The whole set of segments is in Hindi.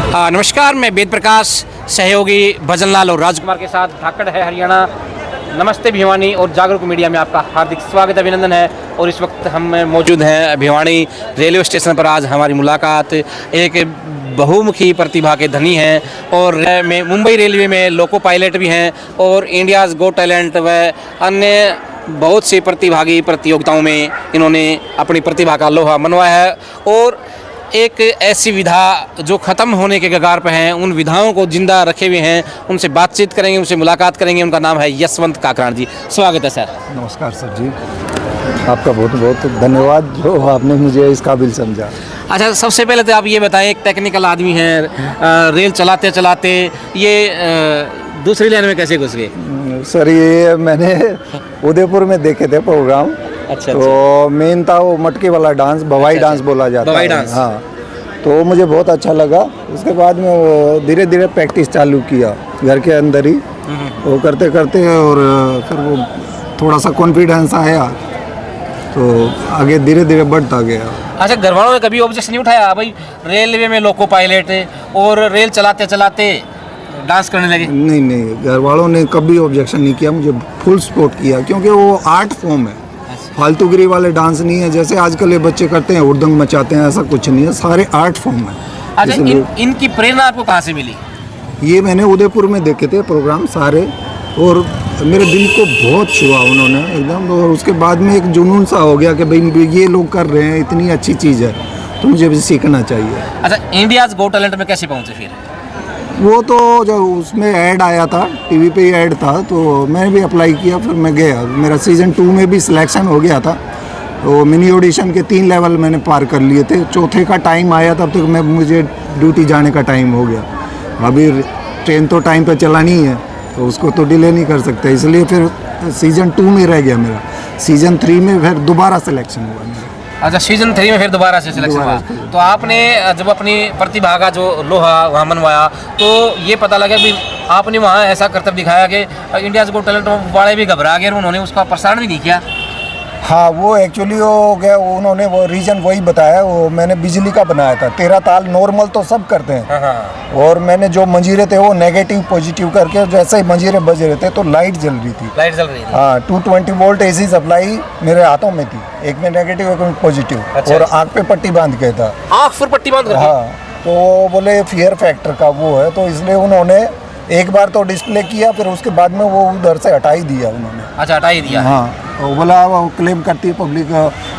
नमस्कार, मैं वेद प्रकाश, सहयोगी भजनलाल और राजकुमार के साथ धाकड़ है हरियाणा। नमस्ते भिवानी और जागरूक मीडिया में आपका हार्दिक स्वागत अभिनंदन है। और इस वक्त हम मौजूद हैं भिवानी रेलवे स्टेशन पर। आज हमारी मुलाकात एक बहुमुखी प्रतिभा के धनी हैं और मुंबई रेलवे में लोको पायलट भी हैं और इंडियाज़ गॉट टैलेंट व अन्य बहुत सी प्रतिभागी प्रतियोगिताओं में इन्होंने अपनी प्रतिभा का लोहा मनवाया है। और एक ऐसी विधा जो ख़त्म होने के कगार पर हैं, उन विधाओं को जिंदा रखे हुए हैं, उनसे बातचीत करेंगे, उनसे मुलाकात करेंगे। उनका नाम है यशवंत काकरान जी। स्वागत है सर। नमस्कार सर जी, आपका बहुत बहुत धन्यवाद जो आपने मुझे इस काबिल समझा। अच्छा, सबसे पहले तो आप ये बताएं, एक टेक्निकल आदमी हैं, रेल चलाते चलाते ये दूसरी लाइन में कैसे घुस गए? सर ये मैंने उदयपुर में देखे थे प्रोग्राम। अच्छा, तो मेन था वो मटके वाला डांस, भवाई डांस बोला जाता है। भवाई डांस, हाँ। तो मुझे बहुत अच्छा लगा। उसके बाद में वो धीरे धीरे प्रैक्टिस चालू किया घर के अंदर ही। वो करते करते और फिर वो थोड़ा सा कॉन्फिडेंस आया तो आगे धीरे धीरे बढ़ता गया। अच्छा, घर वालों ने कभी ऑब्जेक्शन नहीं उठाया भाई रेलवे में लोको पायलट और रेल चलाते चलाते डांस करने लगे? नहीं, घर वालों ने कभी ऑब्जेक्शन नहीं किया, मुझे फुल सपोर्ट किया क्योंकि वो आर्ट फॉर्म है, फालतूगिरी वाले डांस नहीं है जैसे आजकल ये बच्चे करते हैं, हुड़दंग मचाते हैं, ऐसा कुछ नहीं है, सारे आर्ट फॉर्म है। अच्छा, इनकी प्रेरणा आपको कहाँ से मिली? ये मैंने उदयपुर में देखे थे प्रोग्राम सारे और मेरे दिल को बहुत छुआ उन्होंने एकदम। और उसके बाद में एक जुनून सा हो गया कि भाई ये लोग कर रहे हैं, इतनी अच्छी चीज़ है तो मुझे भी सीखना चाहिए। अच्छा, इंडियाज़ गॉट टैलेंट में कैसे पहुँचे फिर? वो तो जो उसमें ऐड आया था, टीवी पे ही ऐड था, तो मैंने भी अप्लाई किया, फिर मैं गया। मेरा सीज़न 2 में भी सिलेक्शन हो गया था। तो मिनी ऑडिशन के 3 लेवल मैंने पार कर लिए थे। चौथे का टाइम आया तब तक मुझे ड्यूटी जाने का टाइम हो गया। अभी ट्रेन तो टाइम पर चलानी है तो उसको तो डिले नहीं कर सकते, इसलिए फिर सीज़न 2 में रह गया मेरा। सीज़न 3 में फिर दोबारा सिलेक्शन हुआ मेरा। अच्छा, सीजन 3 में फिर दोबारा से सिलेक्शन हुआ। तो आपने जब अपनी प्रतिभा का जो लोहा वहाँ मनवाया तो ये पता लगा कि आपने वहाँ ऐसा करतब दिखाया कि इंडियाज़ गॉट टैलेंट वाले भी घबरा गए और उन्होंने उसका प्रसारण भी नहीं किया। हाँ, वो एक्चुअली हो गया, उन्होंने वो रीजन वही बताया। वो मैंने बिजली का बनाया था, 13 ताल नॉर्मल तो सब करते हैं। हाँ। और मैंने जो मंजीरे थे वो नेगेटिव पॉजिटिव करके जैसे ही मंजीरे बज रहे थे तो लाइट जल रही थी। लाइट जल रही थी। हाँ, 220 वोल्ट एसी सप्लाई मेरे हाथों में थी, एक में नेगेटिव एक में पॉजिटिव। अच्छा, और आँख पे पट्टी बांध के था। आँख पर पट्टी बांध करके? हाँ, तो बोले फियर फैक्टर का वो है, तो इसलिए उन्होंने एक बार तो डिस्प्ले किया, फिर उसके बाद में वो उधर से हटा ही दिया उन्होंने। अच्छा, हटा ही दिया। हाँ, तो बोला वो क्लेम करती है पब्लिक,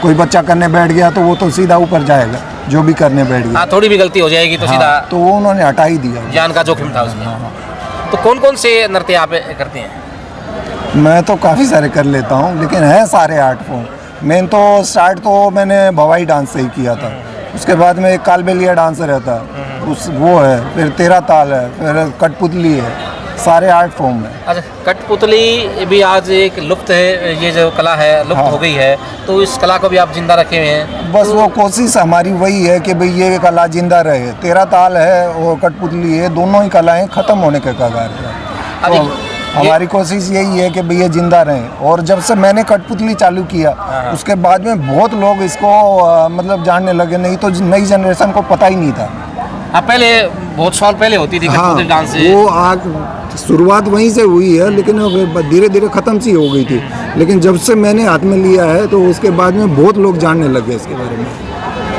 कोई बच्चा करने बैठ गया तो वो तो सीधा ऊपर जाएगा, जो भी करने बैठ गया। हाँ, थोड़ी भी गलती हो जाएगी तो हाँ, सीधा। तो वो उन्होंने हटा ही दिया। जान का जोखिम था उसमें। हाँ। तो कौन कौन से नृत्य आप करते हैं? मैं तो काफ़ी सारे कर लेता हूँ, लेकिन है सारे आर्ट फॉर्म। मेन तो स्टार्ट तो मैंने भवाई डांस से ही किया था। उसके बाद में एक कालबेलिया डांसर रहता है, उस वो है, फिर 13 ताल है, फिर कठपुतली है, सारे आर्ट फॉर्म है। अच्छा, कठपुतली भी आज एक लुप्त है, ये जो कला है लुप्त हाँ। हो गई है, तो इस कला को भी आप जिंदा रखे हुए हैं? बस वो कोशिश हमारी वही है कि भाई ये कला जिंदा रहे। 13 ताल है और कठपुतली है, दोनों ही कलाएं खत्म होने के कगार पर। तो हमारी कोशिश यही है कि भाई ये जिंदा रहे। और जब से मैंने कठपुतली चालू किया उसके बाद में बहुत लोग इसको मतलब जानने लगे, नहीं तो नई जनरेशन को पता ही नहीं था। पहले बहुत साल पहले होती थी कठपुतली डांस से। वो आज शुरुआत वहीं से हुई है, लेकिन धीरे धीरे ख़त्म सी हो गई थी। लेकिन जब से मैंने हाथ में लिया है तो उसके बाद में बहुत लोग जानने लगे इसके बारे में।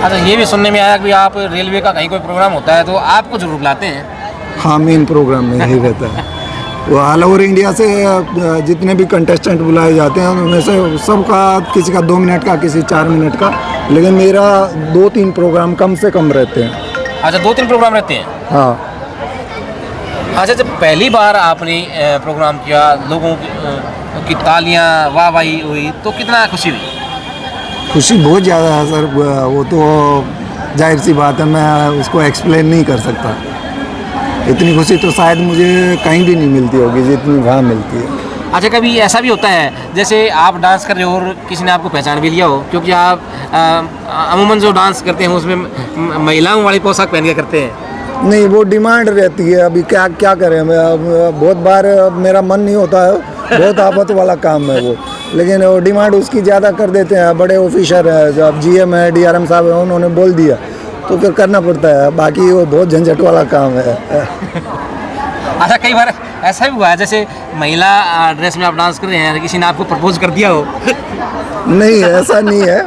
अच्छा, ये भी सुनने में आया कि आप रेलवे का कहीं कोई प्रोग्राम होता है तो आपको जरूर बुलाते हैं? हाँ, मेन प्रोग्राम में यही रहता है। वो ऑल ओवर इंडिया से जितने भी कंटेस्टेंट बुलाए जाते हैं उनमें से सबका, किसी का 2 मिनट का, किसी 4 मिनट का, लेकिन मेरा 2-3 प्रोग्राम कम से कम रहते हैं। अच्छा, 2-3 प्रोग्राम रहते हैं? हाँ। अच्छा, जब पहली बार आपने प्रोग्राम किया, लोगों की तालियां वाहवाही हुई तो कितना खुशी हुई? खुशी बहुत ज़्यादा है सर, वो तो जाहिर सी बात है, मैं उसको एक्सप्लेन नहीं कर सकता। इतनी खुशी तो शायद मुझे कहीं भी नहीं मिलती होगी जितनी वहाँ मिलती है। अच्छा, कभी ऐसा भी होता है जैसे आप डांस कर रहे हो और किसी ने आपको पहचान भी लिया हो? क्योंकि आप अमूमन जो डांस करते हैं उसमें महिलाओं वाली पोशाक पहन के करते हैं। नहीं, वो डिमांड रहती है। अभी क्या क्या करें, बहुत बार मेरा मन नहीं होता है, बहुत आफत वाला काम है वो, लेकिन वो डिमांड उसकी ज़्यादा कर देते हैं। बड़े ऑफिसर हैं, जो अब GM है, DRM साहब है, उन्होंने बोल दिया तो फिर करना पड़ता है, बाकी वो बहुत झंझट वाला काम है। अच्छा, कई बार ऐसा भी हुआ है जैसे महिला ड्रेस में आप डांस कर रहे हैं, किसी ने आपको प्रपोज कर दिया हो? नहीं, ऐसा नहीं है।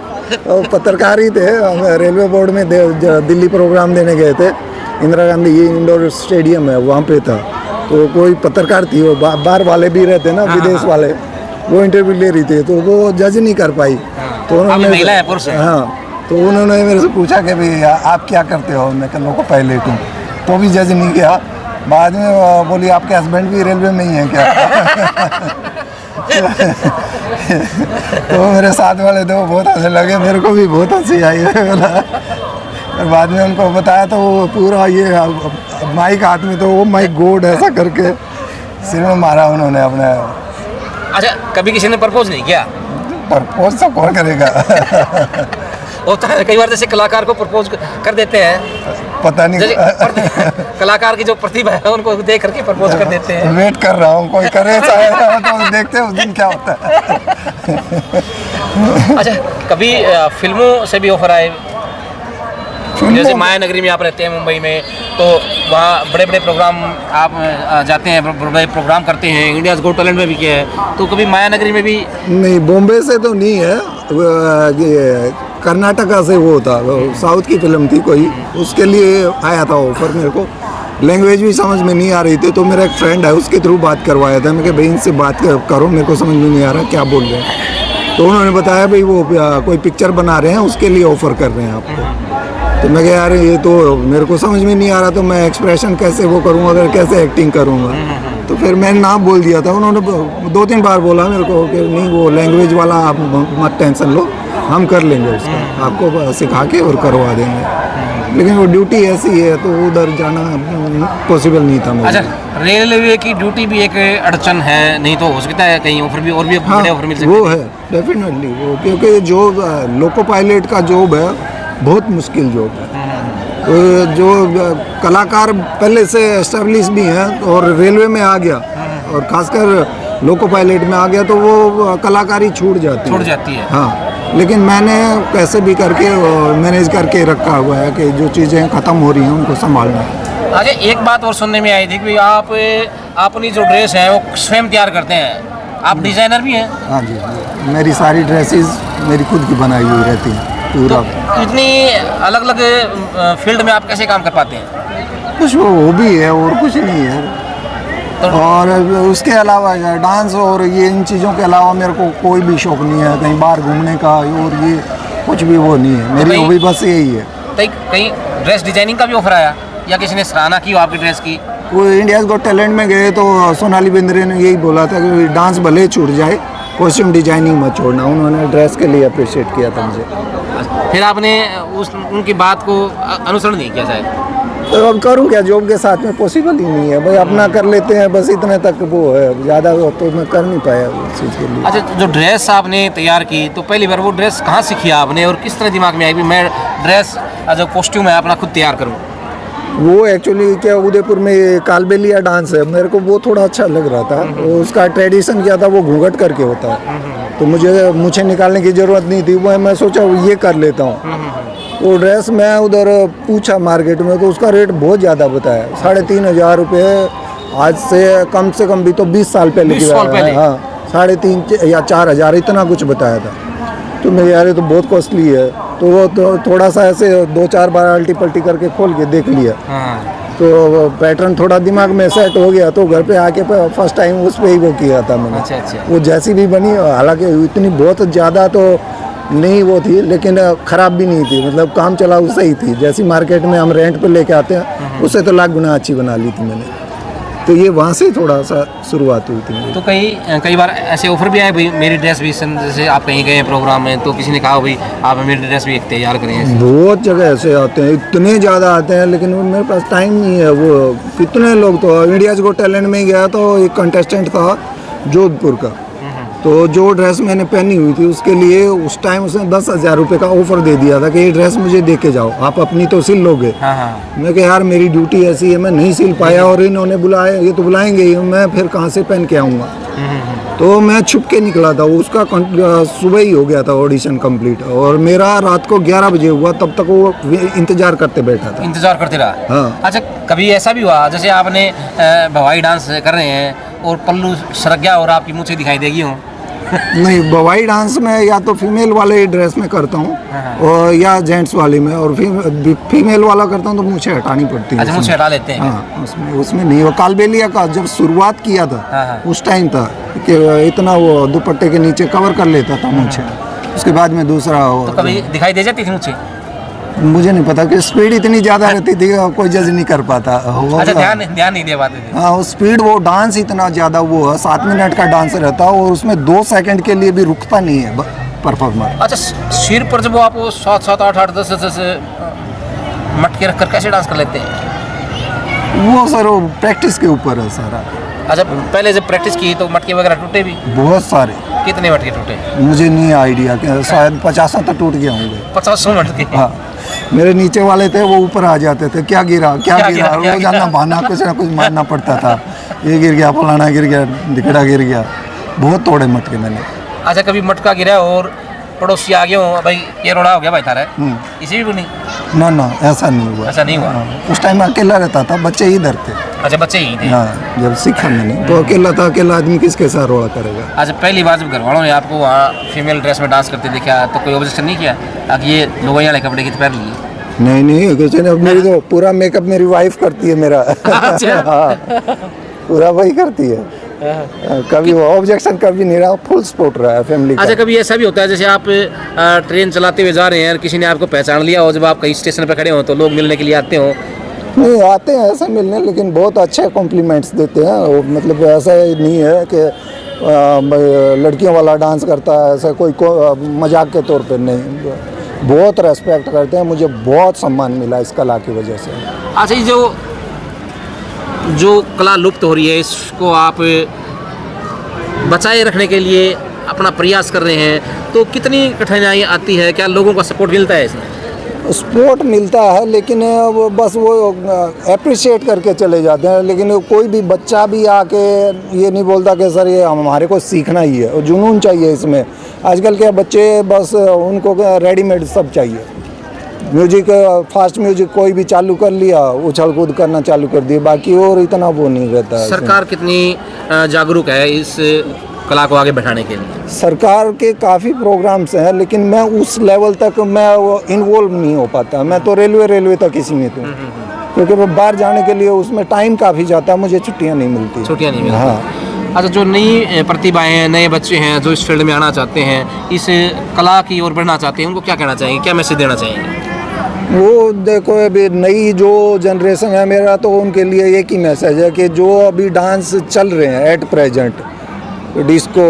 वो पत्रकार ही थे, हम रेलवे बोर्ड में दिल्ली प्रोग्राम देने गए थे, इंदिरा गांधी ये इंडोर स्टेडियम है वहाँ पे था, तो कोई पत्रकार थी, वो बाहर वाले भी रहते ना, विदेश वाले, वो इंटरव्यू ले रही थी, तो वो जज नहीं कर पाई। तो उन्होंने महिला है, पुरुष है? हाँ, तो उन्होंने मेरे से पूछा कि भाई आप क्या करते हो, मैं कल को पायलट हूँ, तो भी जज नहीं किया। बाद में बोली आपके हस्बैंड भी रेलवे में ही हैं क्या? तो मेरे साथ वाले तो बहुत हंसने लगे, मेरे को भी बहुत हंसी आई है। और बाद में उनको बताया तो वो पूरा ये माइक हाथ में, तो वो माइक गोड ऐसा करके सिर में मारा उन्होंने अपने। अच्छा, कभी किसी ने प्रपोज नहीं किया? प्रपोज तो कौन करेगा? होता है कई बार, जैसे कलाकार को प्रपोज कर देते हैं, पता नहीं, कलाकार की जो प्रतिभा है उनको देख करके प्रपोज कर देते हैं। वेट कर रहा हूँ कोई करे, तो देखते हैं उस दिन क्या होता है। अच्छा, कभी फिल्मों से भी ऑफर आए? जैसे माया नगरी में आप रहते हैं मुंबई में, तो वहाँ बड़े बड़े प्रोग्राम आप जाते हैं, बड़े प्रोग्राम करते हैं, इंडियाज गॉट टैलेंट में भी किया है, तो कभी माया नगरी में भी? नहीं, बॉम्बे से तो नहीं है, ये कर्नाटका से वो था, साउथ की फिल्म थी कोई, उसके लिए आया था ऑफर मेरे को। लैंग्वेज भी समझ में नहीं आ रही थी, तो मेरा एक फ्रेंड है उसके थ्रू बात करवाया था। मैं कहा भाई इनसे बात करो, मेरे को समझ में नहीं आ रहा क्या बोल रहे हैं। तो उन्होंने बताया भाई वो कोई पिक्चर बना रहे हैं, उसके लिए ऑफ़र कर रहे हैं आपको। तो मैं कहा यार ये तो मेरे को समझ में नहीं आ रहा, तो मैं एक्सप्रेशन कैसे वो करूँगा, अगर कैसे एक्टिंग करूँगा। तो फिर मैंने नाम बोल दिया था, उन्होंने 2-3 बार बोला मेरे को कि नहीं वो लैंग्वेज वाला आप मत टेंशन लो, हम कर लेंगे उसका, आपको सिखा के और करवा देंगे। लेकिन वो ड्यूटी ऐसी है तो उधर जाना पॉसिबल नहीं था मुझे। अच्छा, रेलवे की ड्यूटी भी एक अड़चन है, नहीं तो हो सकता है कहीं ऑफर भी और भी हाँ, बड़े ऑफर मिल सकते वो है डेफिनेटली वो, क्योंकि जो लोको पायलट का जॉब है बहुत मुश्किल जॉब है। तो जो कलाकार पहले से एस्टेब्लिश भी हैं और रेलवे में आ गया, और खासकर लोको पायलट में आ गया, तो वो कलाकारी छूट जाती है। हाँ, लेकिन मैंने कैसे भी करके मैनेज करके रखा हुआ है कि जो चीज़ें ख़त्म हो रही हैं उनको संभालना है। अच्छा, एक बात और सुनने में आई थी कि आप अपनी जो ड्रेस है वो स्वयं तैयार करते हैं, आप डिज़ाइनर भी हैं? हाँ जी, मेरी सारी ड्रेसेस मेरी खुद की बनाई हुई रहती हैं पूरा। तो इतनी अलग अलग फील्ड में आप कैसे काम कर पाते हैं? कुछ वो हॉबी है और कुछ नहीं है। तो और उसके अलावा डांस और ये इन चीज़ों के अलावा मेरे को कोई भी शौक़ नहीं है, कहीं बाहर घूमने का और ये कुछ भी वो नहीं है। मेरी हॉबी बस यही है। तो कहीं ड्रेस डिजाइनिंग का भी ऑफर आया या किसी ने सराहना की हो आपकी ड्रेस की? वो इंडियाज़ गॉट टैलेंट में गए तो सोनाली बेंद्रे ने यही बोला था कि डांस भले छूट जाए, कॉस्ट्यूम डिजाइनिंग मत छोड़ना। उन्होंने ड्रेस के लिए अप्रिशिएट किया था मुझे। फिर आपने उनकी बात को अनुसरण नहीं किया शायद? तो अब करूँ क्या, जॉब के साथ में पॉसिबल ही नहीं है भाई, अपना कर लेते हैं बस, इतने तक वो है, ज़्यादा तो मैं कर नहीं पाया उस चीज़ के लिए। अच्छा, जो ड्रेस आपने तैयार की तो पहली बार वो ड्रेस कहाँ सीखी आपने और किस तरह दिमाग में आई भी मैं ड्रेस जो कॉस्ट्यूम है अपना खुद तैयार करूँ? वो एक्चुअली क्या, उदयपुर में कालबेलिया डांस है, मेरे को वो थोड़ा अच्छा लग रहा था। उसका ट्रेडिशन क्या था, वो घूंघट करके होता है, तो मुझे निकालने की ज़रूरत नहीं थी, वो मैं सोचा ये कर लेता हूँ। वो ड्रेस मैं उधर पूछा मार्केट में, तो उसका रेट बहुत ज़्यादा बताया, 3,500 रुपये। आज से कम भी तो 20 साल पहले की बात है। हाँ, 3,500 या 4,000 इतना कुछ बताया था। तो मैं यार ये तो बहुत कॉस्टली है, तो वो तो थोड़ा सा ऐसे 2-4 बार अल्टी पल्टी करके खोल के देख लिया। तो पैटर्न थोड़ा दिमाग में सेट हो गया, तो घर पे आके फर्स्ट टाइम उस पर ही वो किया था मैंने। अच्छा। वो जैसी भी बनी, हालांकि इतनी बहुत ज़्यादा तो नहीं वो थी, लेकिन ख़राब भी नहीं थी, मतलब काम चला उससे ही थी। जैसी मार्केट में हम रेंट पे लेके आते हैं उससे तो लाख गुना अच्छी बना ली थी मैंने। तो ये वहाँ से थोड़ा सा शुरुआत हुई थी। तो कई बार ऐसे ऑफर भी आए भाई मेरी ड्रेस भी, जैसे आप कहीं गए प्रोग्राम में तो किसी ने कहा भाई आप मेरी ड्रेस भी एक तैयार करें? बहुत जगह ऐसे आते हैं, इतने ज़्यादा आते हैं, लेकिन मेरे पास टाइम नहीं है। वो कितने लोग, तो इंडियाज़ गॉट टैलेंट में गया तो एक कंटेस्टेंट था जोधपुर का, तो जो ड्रेस मैंने पहनी हुई थी उसके लिए उस टाइम उसने 10,000 रुपये का ऑफर दे दिया था कि ये ड्रेस मुझे दे के जाओ, आप अपनी तो सिल लोगे। मैं कहा यार मेरी ड्यूटी ऐसी है, मैं नहीं सिल पाया, और इन्होंने बुलाया, ये तो बुलाएंगे ही, मैं फिर कहाँ से पहन के आऊँगा। तो मैं छुप के निकला था, उसका सुबह ही हो गया था ऑडिशन कंप्लीट, और मेरा रात को 11 बजे हुआ, तब तक वो इंतजार करते बैठा था। इंतजार करते रहा। हाँ। अच्छा, कभी ऐसा भी हुआ जैसे आपने भवाई डांस कर रहे हैं और पल्लू सरक गया और आपकी मूंछें दिखाई देगी हो? नहीं, भवाई डांस में या तो फीमेल वाले ड्रेस में करता हूँ और या जेंट्स वाले में, और फीमेल वाला करता हूँ तो मूछें हटानी पड़ती है। अच्छा, मूंछें हटा लेते हैं। हाँ, उसमें नहीं। वो कालबेलिया का जब शुरुआत किया था उस टाइम था कि इतना वो दुपट्टे के नीचे कवर कर लेता था मूछें, उसके बाद में दूसरा तो कभी दिखाई दे जाती थी मूंछें? मुझे नहीं पता कि स्पीड इतनी ज़्यादा रहती थी, कोई जज नहीं कर पाता। अच्छा, ध्यान नहीं दे पाते थे। हाँ, वो स्पीड, वो डांस इतना ज़्यादा, वो 7 मिनट का डांस रहता है और उसमें 2 सेकंड के लिए भी रुकता नहीं है परफॉर्मर। अच्छा, सिर पर जब आप 7 8 10 मटके रख कर कैसे डांस कर लेते हैं? वो सर, वो प्रैक्टिस के ऊपर है सारा। अच्छा, पहले जब प्रैक्टिस की तो मटके वगैरह टूटे भी? बहुत सारे। कितने मटके टूटे? मुझे नहीं आइडिया, शायद 50 तक टूट गया होंगे। 50 मटके? हाँ, मेरे नीचे वाले थे वो ऊपर आ जाते थे, क्या गिरा रोजाना बहाना कुछ ना कुछ मारना पड़ता था, ये गिर गया, फलाना गिर गया, ढिकड़ा गिर गया, बहुत तोड़े मटके मैंने। अच्छा, कभी मटका गिरा और पड़ोसी आ गए हो, भाई ये रोड़ा हो गया भाई तारा, इसी भी नहीं? ना, ऐसा नहीं हुआ। ऐसा नहीं हुआ? उस टाइम अकेला रहता था, बच्चे ही इधर थे। अच्छा, बच्चे ही थे। हाँ, जब सीखा मैंने तो अकेला था, अकेला आदमी किसके साथ रोड़ा करेगा। अच्छा, पहली बार जब घर वालों ने आपको वहाँ फीमेल ड्रेस में डांस करते देखा तो कोई ऑब्जेक्शन नहीं किया कि ये लोगों वाले कपड़े की पहन लिए? नहीं, कुछ नहीं। अब मेरी तो पूरा मेकअप मेरी वाइफ करती है मेरा। हाँ, पूरा वही करती है। कभी वो ऑब्जेक्शन कभी नहीं रहा, फुल सपोर्ट रहा है फैमिली का। अच्छा, कभी ऐसा भी होता है जैसे आप ट्रेन चलाते हुए जा रहे हैं और किसी ने आपको पहचान लिया और जब आप कहीं स्टेशन पर खड़े हो तो लोग मिलने के लिए आते हो? नहीं, आते हैं ऐसे मिलने, लेकिन बहुत अच्छे कॉम्प्लीमेंट्स देते हैं वो, मतलब ऐसा नहीं है कि लड़कियों वाला डांस करता है, ऐसा कोई मजाक के तौर पे नहीं, बहुत रेस्पेक्ट करते हैं। मुझे बहुत सम्मान मिला इस कला की वजह से। अच्छा, ये जो कला लुप्त हो रही है, इसको आप बचाए रखने के लिए अपना प्रयास कर रहे हैं, तो कितनी कठिनाई आती है? क्या लोगों का सपोर्ट मिलता है इसमें? सपोर्ट मिलता है, लेकिन वो बस वो अप्रिशिएट करके चले जाते हैं, लेकिन कोई भी बच्चा भी आके ये नहीं बोलता कि सर ये हमारे को सीखना ही है, और जुनून चाहिए इसमें। आजकल के बच्चे बस उनको रेडीमेड सब चाहिए। म्यूजिक, फास्ट म्यूजिक कोई भी चालू कर लिया, उछल कूद करना चालू कर दिया, बाकी और इतना वो नहीं रहता है। सरकार कितनी जागरूक है इस कला को आगे बढ़ाने के लिए? सरकार के काफ़ी प्रोग्राम्स हैं, लेकिन मैं उस लेवल तक मैं वो इन्वॉल्व नहीं हो पाता। मैं तो रेलवे तक ही सीमित हूँ, क्योंकि मैं बाहर जाने के लिए उसमें टाइम काफ़ी जाता है, मुझे छुट्टियाँ नहीं मिलती। छुट्टियाँ नहीं मिलती? हाँ। अच्छा, जो नई प्रतिभाएं हैं, नए बच्चे हैं जो इस फील्ड में आना चाहते हैं, इस कला की ओर बढ़ना चाहते हैं, उनको क्या कहना चाहेंगे, क्या मैसेज देना चाहेंगे? वो देखो, अभी नई जो जनरेशन है, मेरा तो उनके लिए एक ही मैसेज है कि जो अभी डांस चल रहे हैं एट प्रेजेंट, डिस्को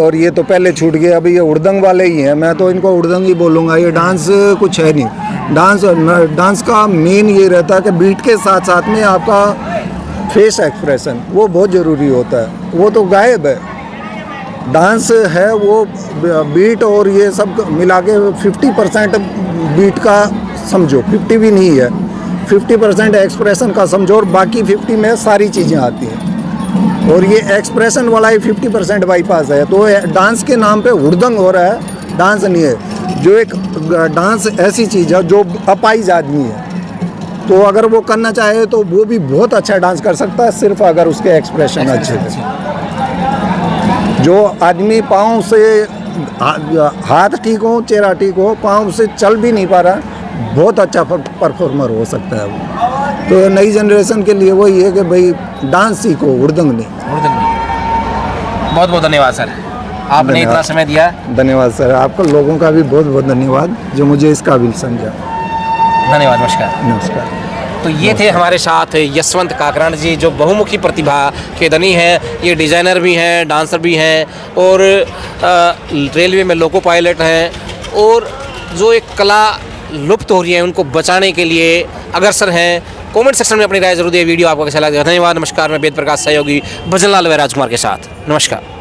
और ये तो पहले छूट गए, अभी ये उड़दंग वाले ही हैं, मैं तो इनको उड़दंग ही बोलूँगा। ये डांस कुछ है नहीं। डांस का मेन ये रहता है कि बीट के साथ साथ में आपका फेस एक्सप्रेशन वो बहुत ज़रूरी होता है, वो तो गायब है। डांस है वो बीट और ये सब मिला के 50% बीट का समझो, 50 भी नहीं है, 50% एक्सप्रेशन का समझो, और बाकी 50 में सारी चीज़ें आती हैं, और ये एक्सप्रेशन वाला ही 50% बाईपास है। तो डांस के नाम पे हुड़दंग हो रहा है, डांस नहीं है। जो एक डांस ऐसी चीज़ है जो अपाइज आदमी है, तो अगर वो करना चाहे तो वो भी बहुत अच्छा डांस कर सकता है, सिर्फ अगर उसके एक्सप्रेशन अच्छे थे। जो आदमी पाँव से हाथ ठीक हो, चेहरा ठीक हो, पाँव से चल भी नहीं पा रहा, बहुत अच्छा परफॉर्मर हो सकता है वो। तो नई जनरेशन के लिए वही है कि भाई डांस सीखो, हुड़दंग नहीं। बहुत बहुत धन्यवाद सर, आपने इतना समय दिया। धन्यवाद सर, आपको लोगों का भी बहुत बहुत धन्यवाद जो मुझे इस काबिल समझा। धन्यवाद, नमस्कार। नमस्कार। तो ये थे हमारे साथ यशवंत काकरान जी, जो बहुमुखी प्रतिभा के धनी हैं। ये डिज़ाइनर भी हैं, डांसर भी हैं, और रेलवे में लोको पायलट हैं, और जो एक कला लुप्त हो रही है उनको बचाने के लिए अग्रसर हैं। कमेंट सेक्शन में अपनी राय जरूर दिए। वीडियो आपको कैसा लगा? धन्यवाद, नमस्कार। मैं वेद प्रकाश सहयोगी भजनलाल व राजकुमार के साथ, नमस्कार।